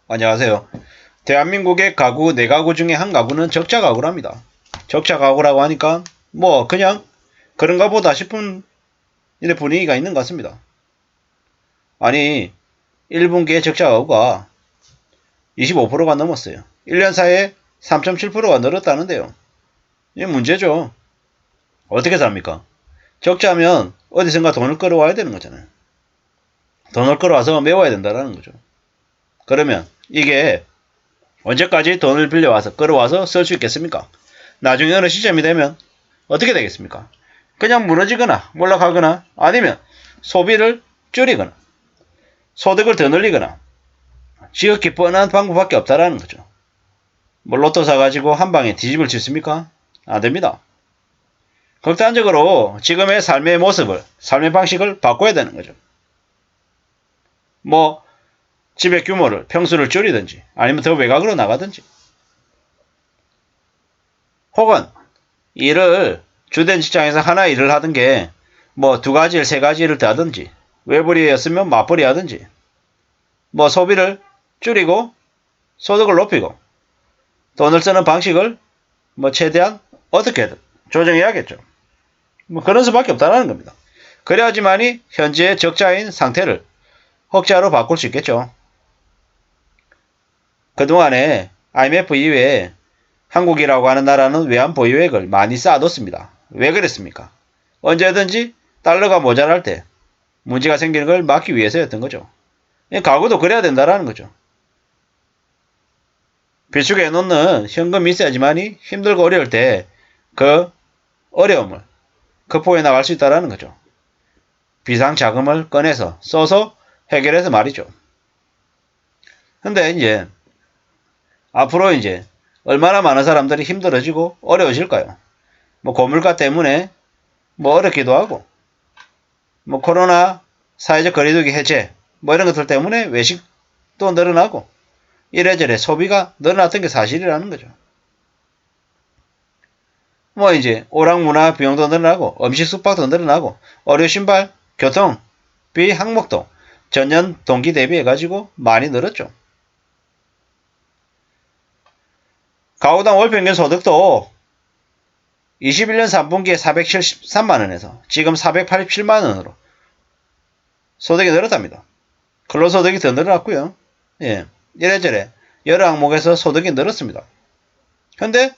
안녕하세요. 대한민국의 가구 4가구 중에 한 가구는 적자 가구랍니다. 적자 가구라고 하니까 뭐 그냥 그런가 보다 싶은 이런 분위기가 있는 것 같습니다. 아니 1분기에 적자 가구가 25%가 넘었어요. 1년 사이에 3.7%가 늘었다는데요. 이게 문제죠. 어떻게 삽니까? 적자면 어디선가 돈을 끌어와야 되는 거잖아요. 돈을 끌어와서 메워야 된다는 거죠. 그러면 이게 언제까지 돈을 빌려와서 끌어와서 쓸 수 있겠습니까? 나중에 어느 시점이 되면 어떻게 되겠습니까? 그냥 무너지거나 몰락하거나 아니면 소비를 줄이거나 소득을 더 늘리거나 지극히 뻔한 방법밖에 없다라는 거죠. 뭐 로또 사가지고 한 방에 뒤집을 수 있습니까? 안 됩니다. 극단적으로 지금의 삶의 모습을, 삶의 방식을 바꿔야 되는 거죠. 뭐 집의 규모를, 평수를 줄이든지 아니면 더 외곽으로 나가든지 혹은 일을 주된 직장에서 하나 일을 하던 게 뭐 2가지 일, 3가지 일을 더 하든지 외벌이였으면 맞벌이 하든지 뭐 소비를 줄이고 소득을 높이고 돈을 쓰는 방식을 뭐 최대한 어떻게든 조정해야겠죠. 뭐 그런 수밖에 없다는 겁니다. 그래야지만이 현재의 적자인 상태를 흑자로 바꿀 수 있겠죠. 그동안에 IMF 이외에 한국이라고 하는 나라는 외환 보유액을 많이 쌓아뒀습니다. 왜 그랬습니까? 언제든지 달러가 모자랄 때 문제가 생기는 걸 막기 위해서였던 거죠. 가구도 그래야 된다는 거죠. 비축해 놓는 현금이 있어야지만이 힘들고 어려울 때 그 어려움을 극복해 나갈 수 있다는 거죠. 비상자금을 꺼내서 써서 해결해서 말이죠. 근데 이제 앞으로 이제 얼마나 많은 사람들이 힘들어지고 어려워질까요? 뭐 고물가 때문에 뭐 어렵기도 하고 뭐 코로나 사회적 거리두기 해제 뭐 이런 것들 때문에 외식도 늘어나고 이래저래 소비가 늘어났던 게 사실이라는 거죠. 뭐 이제 오락문화 비용도 늘어나고 음식 숙박도 늘어나고 의료 신발 교통비 항목도 전년 동기 대비해 가지고 많이 늘었죠. 가구당 월 평균 소득도 21년 3분기에 473만원에서 지금 487만원으로 소득이 늘었답니다. 근로소득이 더 늘어났고요. 예, 이래저래 여러 항목에서 소득이 늘었습니다. 근데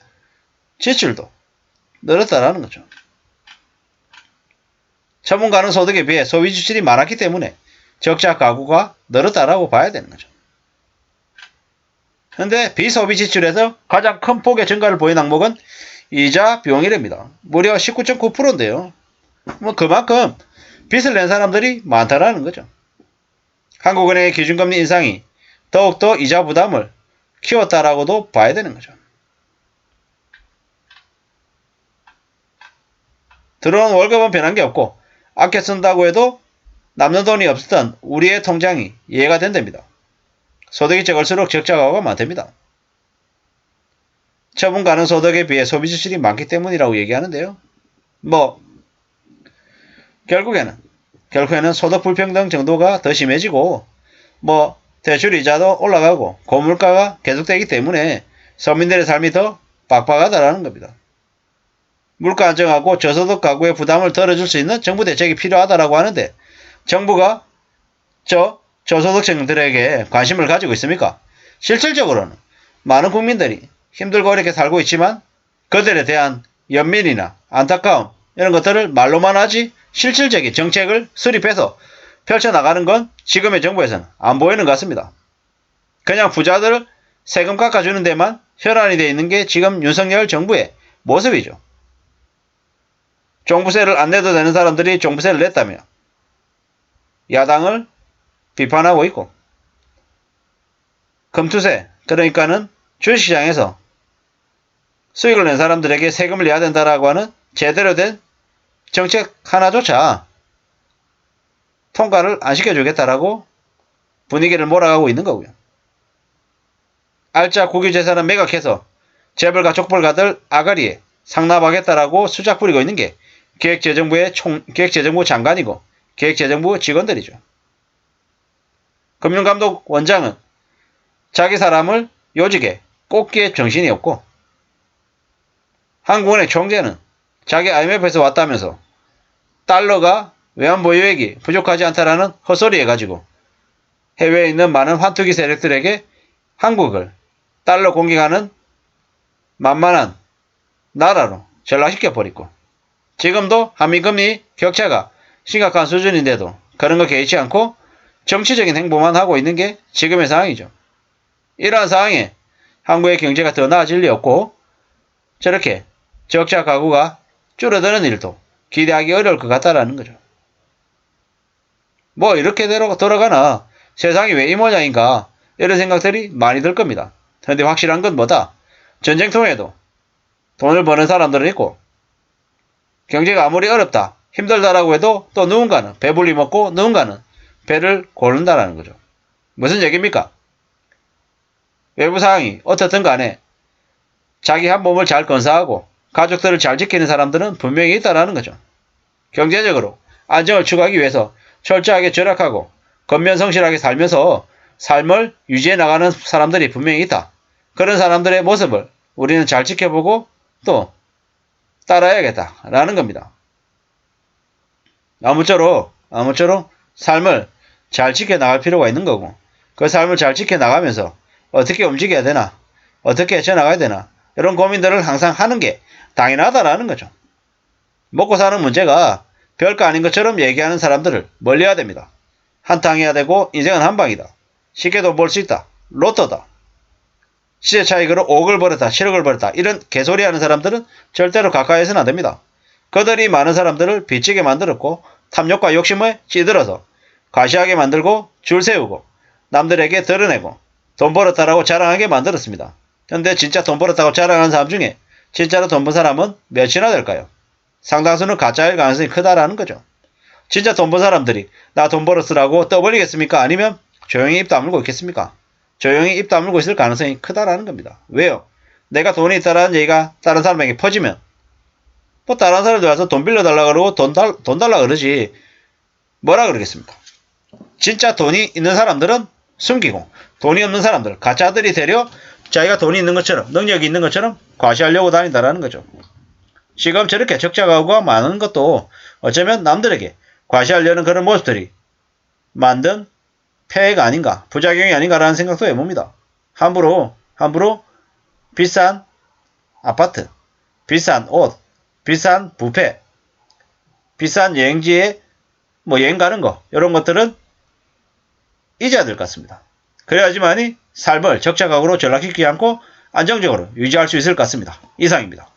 지출도 늘었다라는 거죠. 처분 가능 소득에 비해 소비 지출이 많았기 때문에 적자 가구가 늘었다라고 봐야 되는 거죠. 근데 비소비 지출에서 가장 큰 폭의 증가를 보인 항목은 이자 비용이랍니다. 무려 19.9%인데요. 뭐 그만큼 빚을 낸 사람들이 많다라는 거죠. 한국은행의 기준금리 인상이 더욱더 이자 부담을 키웠다라고도 봐야 되는 거죠. 들어온 월급은 변한 게 없고 아껴 쓴다고 해도 남는 돈이 없었던 우리의 통장이 이해가 된답니다. 소득이 적을수록 적자 가구가 많답니다. 처분 가능 소득에 비해 소비 지출이 많기 때문이라고 얘기하는데요. 뭐 결국에는 소득 불평등 정도가 더 심해지고 뭐 대출 이자도 올라가고 고물가가 계속되기 때문에 서민들의 삶이 더 빡빡하다라는 겁니다. 물가 안정하고 저소득 가구의 부담을 덜어줄 수 있는 정부 대책이 필요하다라고 하는데 정부가 저소득층들에게 관심을 가지고 있습니까? 실질적으로는 많은 국민들이 힘들고 어렵게 살고 있지만 그들에 대한 연민이나 안타까움 이런 것들을 말로만 하지 실질적인 정책을 수립해서 펼쳐나가는 건 지금의 정부에서는 안 보이는 것 같습니다. 그냥 부자들을 세금 깎아주는 데만 혈안이 되어 있는 게 지금 윤석열 정부의 모습이죠. 종부세를 안 내도 되는 사람들이 종부세를 냈다며 야당을 비판하고 있고 금투세 그러니까는 주식시장에서 수익을 낸 사람들에게 세금을 내야 된다라고 하는 제대로 된 정책 하나조차 통과를 안 시켜주겠다라고 분위기를 몰아가고 있는 거고요. 알짜 국유재산은 매각해서 재벌가 족벌가들 아가리에 상납하겠다라고 수작 부리고 있는 게 기획재정부 장관이고 기획재정부 직원들이죠. 금융감독원장은 자기 사람을 요직에 꽂기에 정신이 없고, 한국은행 총재는 자기 IMF에서 왔다면서 달러가 외환보유액이 부족하지 않다라는 헛소리 해가지고 해외에 있는 많은 환투기 세력들에게 한국을 달러 공격하는 만만한 나라로 전락시켜버리고, 지금도 한미금리 격차가 심각한 수준인데도 그런 거 개의치 않고 정치적인 행보만 하고 있는 게 지금의 상황이죠. 이러한 상황에 한국의 경제가 더 나아질 리 없고, 저렇게 적자 가구가 줄어드는 일도 기대하기 어려울 것 같다라는 거죠. 뭐 이렇게 돌아가나 세상이 왜 이 모양인가, 이런 생각들이 많이 들 겁니다. 그런데 확실한 건 뭐다? 전쟁통에도 돈을 버는 사람들은 있고, 경제가 아무리 어렵다, 힘들다라고 해도 또 누군가는 배불리 먹고 누군가는 배를 고른다라는 거죠. 무슨 얘기입니까? 외부 상황이 어떻든 간에 자기 한 몸을 잘 건사하고 가족들을 잘 지키는 사람들은 분명히 있다라는 거죠. 경제적으로 안정을 추구하기 위해서 철저하게 절약하고 건면성실하게 살면서 삶을 유지해 나가는 사람들이 분명히 있다. 그런 사람들의 모습을 우리는 잘 지켜보고 또 따라야겠다라는 겁니다. 아무쪼록 삶을 잘 지켜나갈 필요가 있는 거고, 그 삶을 잘 지켜나가면서 어떻게 움직여야 되나, 어떻게 헤쳐나가야 되나, 이런 고민들을 항상 하는 게 당연하다라는 거죠. 먹고 사는 문제가 별거 아닌 것처럼 얘기하는 사람들을 멀리해야 됩니다. 한탕 해야 되고 인생은 한방이다. 쉽게 돈 벌 수 있다. 로또다. 시세 차익으로 5억을 벌었다, 7억을 벌었다, 이런 개소리 하는 사람들은 절대로 가까이 해서는 안 됩니다. 그들이 많은 사람들을 빚지게 만들었고 탐욕과 욕심에 찌들어서 과시하게 만들고 줄 세우고 남들에게 드러내고 돈 벌었다라고 자랑하게 만들었습니다. 근데 진짜 돈 벌었다고 자랑하는 사람 중에 진짜로 돈 번 사람은 몇이나 될까요? 상당수는 가짜일 가능성이 크다라는 거죠. 진짜 돈 번 사람들이 나 돈 벌었으라고 떠벌리겠습니까? 아니면 조용히 입 다물고 있겠습니까? 조용히 입 다물고 있을 가능성이 크다라는 겁니다. 왜요? 내가 돈이 있다라는 얘기가 다른 사람에게 퍼지면 뭐 다른 사람들 와서 돈 빌려달라 그러고 돈 달라 그러지 뭐라 그러겠습니까? 진짜 돈이 있는 사람들은 숨기고 돈이 없는 사람들, 가짜들이 되려 자기가 돈이 있는 것처럼 능력이 있는 것처럼 과시하려고 다닌다라는 거죠. 지금 저렇게 적자 가구가 많은 것도 어쩌면 남들에게 과시하려는 그런 모습들이 만든 폐해가 아닌가, 부작용이 아닌가라는 생각도 해봅니다. 함부로 비싼 아파트, 비싼 옷, 비싼 뷔페, 비싼 여행지에 여행 가는 거, 이런 것들은 잊어야 될 것 같습니다. 그래야지만이 삶을 적자 가구로 전락시키지 않고 안정적으로 유지할 수 있을 것 같습니다. 이상입니다.